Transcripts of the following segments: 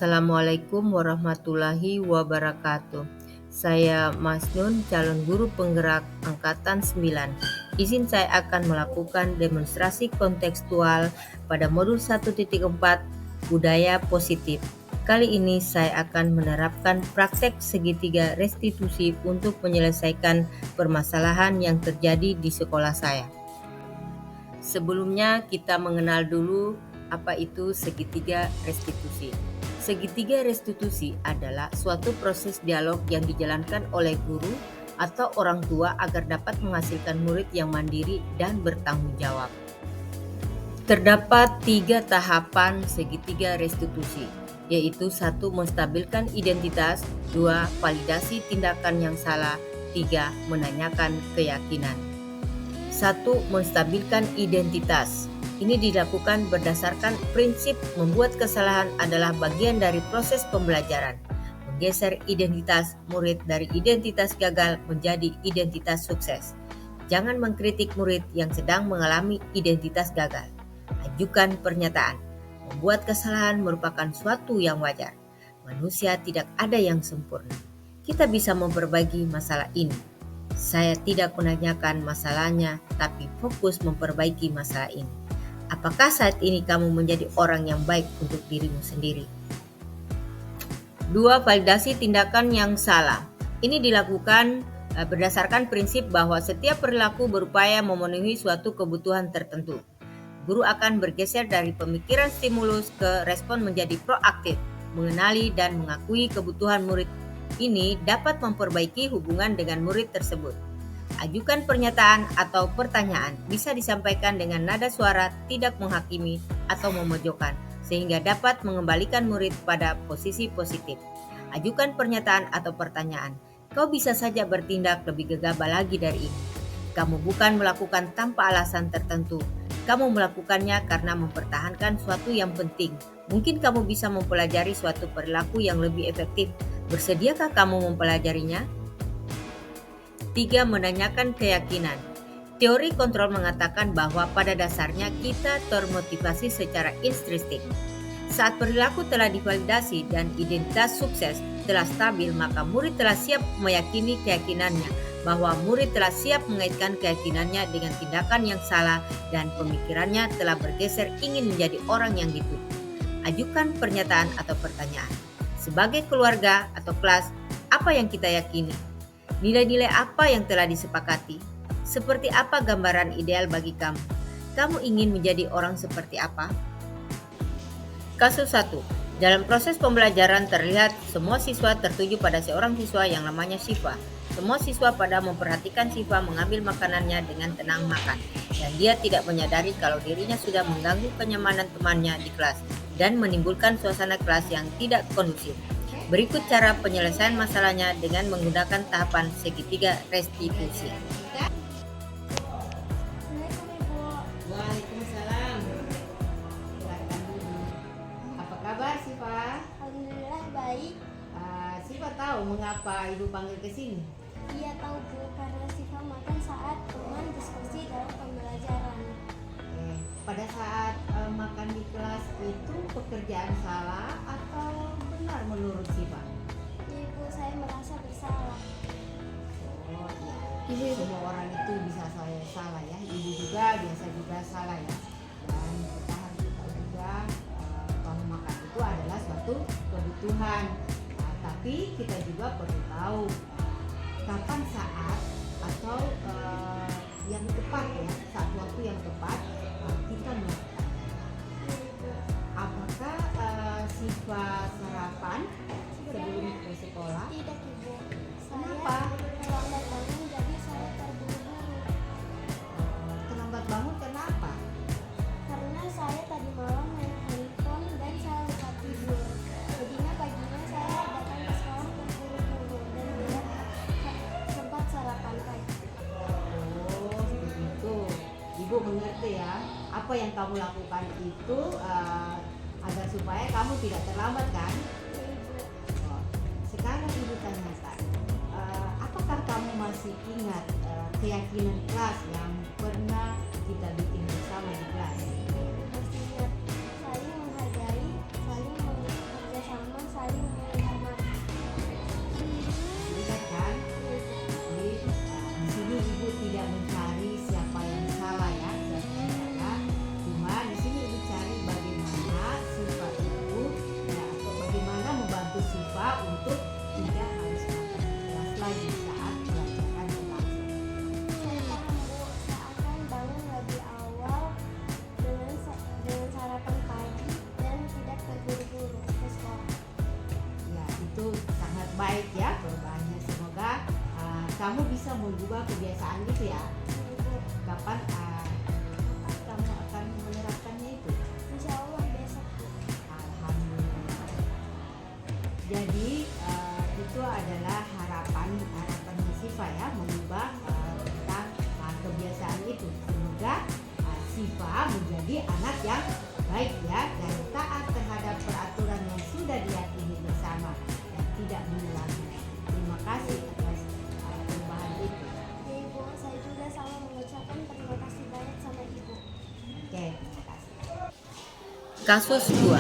Assalamualaikum warahmatullahi wabarakatuh. Saya Mas Nun, calon guru penggerak Angkatan 9. Izin saya akan melakukan demonstrasi kontekstual pada modul 1.4 Budaya Positif. Kali ini saya akan menerapkan praktek segitiga restitusi untuk menyelesaikan permasalahan yang terjadi di sekolah saya. Sebelumnya kita mengenal dulu apa itu segitiga restitusi. Segitiga restitusi adalah suatu proses dialog yang dijalankan oleh guru atau orang tua agar dapat menghasilkan murid yang mandiri dan bertanggung jawab. Terdapat 3 tahapan segitiga restitusi, yaitu 1. Menstabilkan identitas, 2. Validasi tindakan yang salah, 3. Menanyakan keyakinan. 1. Menstabilkan identitas. Ini dilakukan berdasarkan prinsip membuat kesalahan adalah bagian dari proses pembelajaran. Menggeser identitas murid dari identitas gagal menjadi identitas sukses. Jangan mengkritik murid yang sedang mengalami identitas gagal. Ajukan pernyataan. Membuat kesalahan merupakan suatu yang wajar. Manusia tidak ada yang sempurna. Kita bisa memperbaiki masalah ini. Saya tidak menanyakan masalahnya, tapi fokus memperbaiki masalah ini. Apakah saat ini kamu menjadi orang yang baik untuk dirimu sendiri? 2. Validasi tindakan yang salah. Ini dilakukan berdasarkan prinsip bahwa setiap perilaku berupaya memenuhi suatu kebutuhan tertentu. Guru akan bergeser dari pemikiran stimulus ke respon menjadi proaktif, mengenali dan mengakui kebutuhan murid ini dapat memperbaiki hubungan dengan murid tersebut. Ajukan pernyataan atau pertanyaan bisa disampaikan dengan nada suara tidak menghakimi atau memojokkan, sehingga dapat mengembalikan murid pada posisi positif. Ajukan pernyataan atau pertanyaan. Kau bisa saja bertindak lebih gegabah lagi dari ini. Kamu bukan melakukan tanpa alasan tertentu. Kamu melakukannya karena mempertahankan suatu yang penting. Mungkin kamu bisa mempelajari suatu perilaku yang lebih efektif. Bersediakah kamu mempelajarinya? 3. Menanyakan keyakinan. Teori kontrol mengatakan bahwa pada dasarnya kita termotivasi secara intrinsik. Saat perilaku telah divalidasi dan identitas sukses telah stabil, maka murid telah siap meyakini keyakinannya, bahwa murid telah siap mengaitkan keyakinannya dengan tindakan yang salah dan pemikirannya telah bergeser ingin menjadi orang yang dituju. Ajukan pernyataan atau pertanyaan. Sebagai keluarga atau kelas, apa yang kita yakini? Nilai-nilai apa yang telah disepakati? Seperti apa gambaran ideal bagi kamu? Kamu ingin menjadi orang seperti apa? Kasus 1. Dalam proses pembelajaran terlihat semua siswa tertuju pada seorang siswa yang namanya Syifa. Semua siswa pada memperhatikan Syifa mengambil makanannya dengan tenang makan. Dan dia tidak menyadari kalau dirinya sudah mengganggu kenyamanan temannya di kelas dan menimbulkan suasana kelas yang tidak kondusif. Berikut cara penyelesaian masalahnya dengan menggunakan tahapan segitiga restitusi. Waalaikumsalam. Silakan dulu. Apa kabar Syifa? Alhamdulillah baik. Syifa tahu mengapa Ibu panggil ke sini? Iya tahu Bu, karena Siva makan saat teman diskusi dalam pembelajaran. Pada saat makan di kelas itu pekerjaan salah atau benar menurut Syifa? Ibu, saya merasa bersalah. Oh iya, semua orang itu bisa salah ya. Ibu juga biasa juga salah ya. Dan kita harus tahu juga bahwa makan itu adalah suatu kebutuhan. Tapi kita juga perlu tahu kapan saat atau yang tepat ya, saat waktu yang tepat kita melakukannya. Apakah Syifa sarapan sebelum ke sekolah? Tidak Ibu, Kenapa? saya terlambat bangun jadi saya terburu-buru. Terlambat bangun kenapa? Karena saya tadi malam main handphone dan saya lupa tidur. Jadinya paginya saya datang ke sekolah terburu-buru dan tidak sempat sarapan pagi. Oh seperti itu. Ibu mengerti ya. Apa yang kamu lakukan itu agar supaya kamu tidak terlambat kan? Ya, Ibu. Sekarang Ibu tanyakan, apakah kamu masih ingat keyakinan kelas yang pernah kita bikin bersama di kelas? Masih ingat, saling menghargai, saling bekerjasama, ya perubahannya. Semoga kamu bisa mengubah kebiasaan itu ya. Kapan kamu akan menerapkannya itu? Insya Allah besok, Bu. Alhamdulillah. Jadi itu adalah harapan Siva ya, mengubah tentang kebiasaan itu. Semoga Siva menjadi anak yang baik ya, dan taat terhadap peraturan yang sudah diyakini bersama dan tidak mengulangi. Terima kasih atas perubahan itu. Ya, Ibu, saya juga sama mengucapkan terima kasih banyak sama Ibu. Oke, terima kasih. Kasus 2.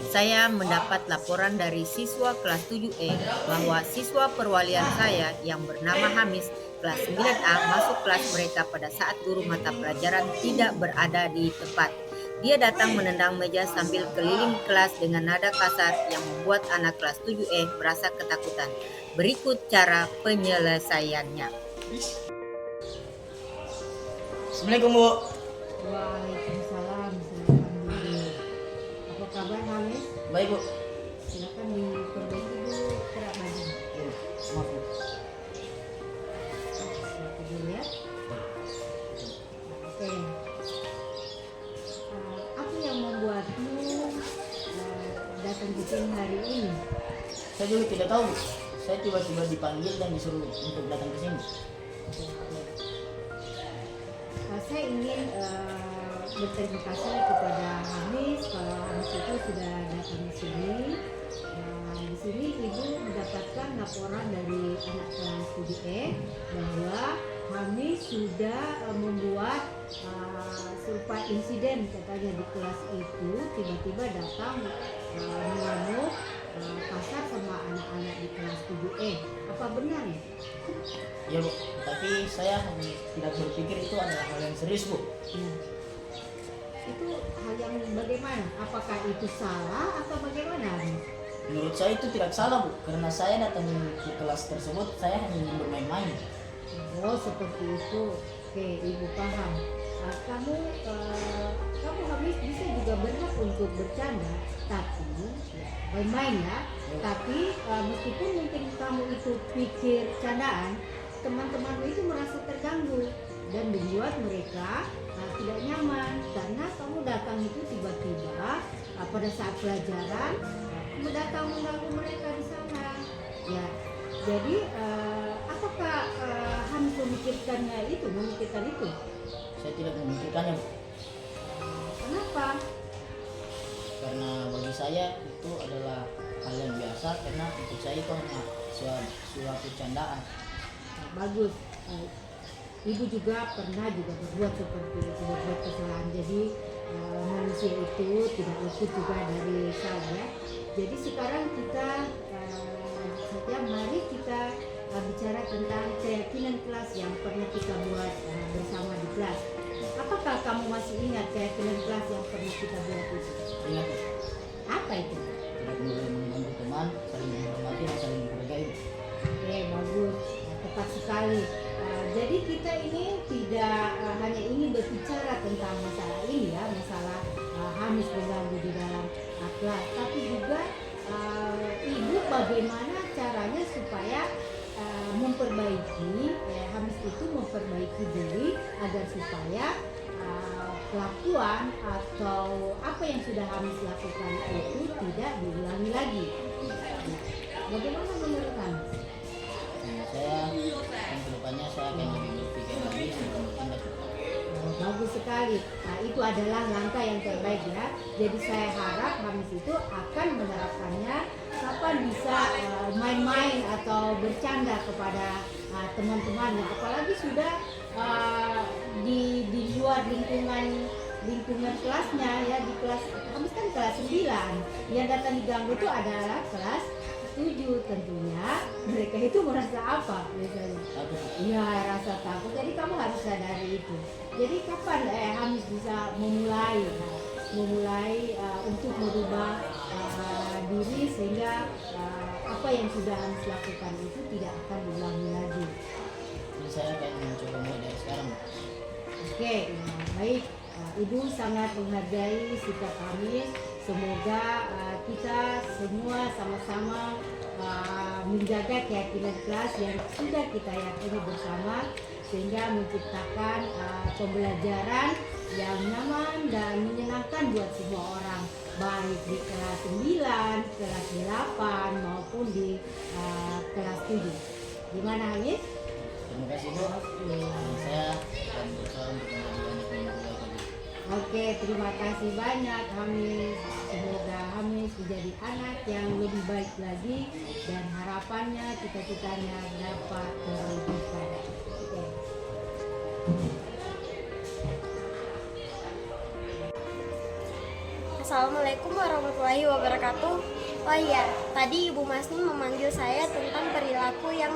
Saya mendapat laporan dari siswa kelas 7E bahwa siswa perwalian saya yang bernama Hamis kelas 9A masuk kelas mereka pada saat guru mata pelajaran tidak berada di tempat. Dia datang menendang meja sambil keliling kelas dengan nada kasar yang membuat anak kelas 7E merasa ketakutan. Berikut cara penyelesaiannya. Assalamualaikum, Bu. Waalaikumsalam. Silakan dulu. Apa kabar Hamis? Baik, Bu. Silakan diperbaiki dulu kerak badan. Maaf, Bu. Silakan dulu ya. Oke. Apa yang membuatmu datang ke sini hari ini? Saya juga tidak tahu, Bu. Saya tiba-tiba dipanggil dan disuruh untuk datang ke sini. Saya ingin berterima kasih kepada Hamis kalau Hamis itu sudah datang ke sini. Di sini Ibu mendapatkan laporan dari anak kelas 7E bahwa Hamis sudah membuat serupa insiden katanya di kelas itu, tiba-tiba datang mengamuk kasar sama anak-anak di kelas 7E. Apa benar ya? Ya, Bu. Tapi saya tidak berpikir itu adalah hal yang serius, Bu. Ya. Itu hal yang bagaimana? Apakah itu salah atau bagaimana? Menurut saya itu tidak salah, Bu. Karena saya datang ke kelas tersebut, saya hanya ingin bermain-main. Oh, seperti itu. Oke, Ibu paham. Kamu Hamis bisa juga berhak untuk bercanda, tapi main-main ya. Tapi meskipun mungkin kamu itu pikir candaan, teman-temanmu itu merasa terganggu dan membuat mereka tidak nyaman karena kamu datang itu tiba-tiba pada saat pelajaran, kamu datang mengganggu mereka di sana. Ya, jadi apakah Hamis memikirkan itu? Saya tidak memikirkannya, Bu. Kenapa? Karena bagi saya itu adalah hal yang biasa, karena untuk saya itu hanya suatu candaan. Bagus. Ibu juga pernah berbuat seperti itu, berbuat kesalahan. Jadi manusia itu tidak luput juga dari salah. Jadi sekarang kita mari kita bicara tentang keyakinan kelas yang pernah kita buat bersama di kelas. Apakah kamu masih ingat keyakinan kelas yang pernah kita buat itu? Ingat, Bu. Apa itu? Tidak boleh mengganggu teman, saling menghormati dan saling menghargai, Bu. Oke, bagus. Tepat sekali. Jadi kita ini tidak hanya ingin berbicara tentang masalah ini ya, masalah Hamis mengganggu di dalam kelas, tapi juga Ibu bagaimana caranya supaya memperbaiki Hamis itu memperbaiki diri agar supaya kelakuan atau apa yang sudah Hamis lakukan itu tidak diulangi lagi. Bagaimana menurut Hamis? Saya dan kedepannya saya akan lebih berpikir lagi sebelum bertindak. Bagus sekali. Nah, itu adalah langkah yang terbaik ya. Jadi saya harap Hamis itu akan menerapkannya. Kapan bisa main-main atau bercanda kepada teman-temannya, apalagi sudah di luar lingkungan kelasnya ya, di kelas Hamis kan kelas 9. Yang datang diganggu itu adalah kelas 7. Tentunya mereka itu merasa apa biasanya? Iya, rasa takut. Jadi kamu harus sadari itu. Jadi kapan Hamis bisa memulai untuk merubah diri sehingga apa yang sudah Hamis lakukan itu tidak akan diulangi lagi. Jadi saya akan mencoba mulai dari sekarang. Oke, baik. Ibu sangat menghargai sikap Hamis. Semoga kita semua sama-sama menjaga keyakinan kelas yang sudah kita yakini bersama, sehingga menciptakan pembelajaran yang nyaman dan menyenangkan buat semua orang, baik di kelas 9, kelas 8 maupun di kelas 7. Gimana Hamis? Terima kasih Bu. Saya akan berusaha untuk menjadi anak yang lebih baik lagi. Oke, terima kasih banyak Hamis. Semoga Hamis menjadi anak yang lebih baik lagi dan harapannya, cita-citanya dapat terwujudkan. Oke. Assalamualaikum warahmatullahi wabarakatuh. Oh iya, tadi Ibu Masnun memanggil saya tentang perilaku yang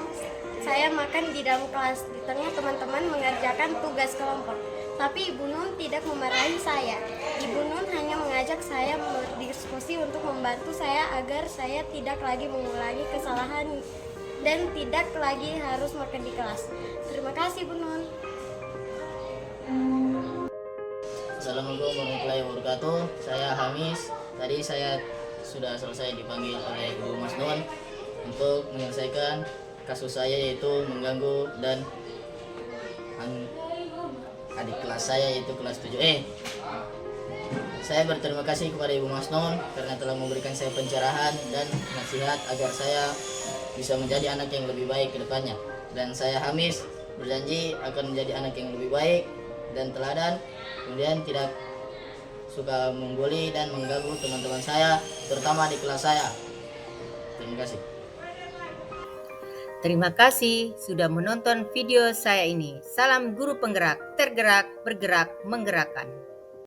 saya makan di dalam kelas di tengah teman-teman mengerjakan tugas kelompok. Tapi Ibu Nun tidak memarahi saya. Ibu Nun hanya mengajak saya berdiskusi untuk membantu saya agar saya tidak lagi mengulangi kesalahan dan tidak lagi harus makan di kelas. Terima kasih Bu Nun. Assalamualaikum warahmatullahi wabarakatuh. Saya Hamis. Tadi saya sudah selesai dipanggil oleh Ibu Masnun untuk menyelesaikan kasus saya, yaitu mengganggu dan adik kelas saya, yaitu kelas 7E. Saya berterima kasih kepada Ibu Masnun karena telah memberikan saya pencerahan dan nasihat agar saya bisa menjadi anak yang lebih baik ke depannya. Dan saya Hamis berjanji akan menjadi anak yang lebih baik dan teladan, kemudian tidak suka membuli dan mengganggu teman-teman saya, terutama di kelas saya. Terima kasih. Terima kasih sudah menonton video saya ini. Salam guru penggerak, tergerak, bergerak, menggerakkan.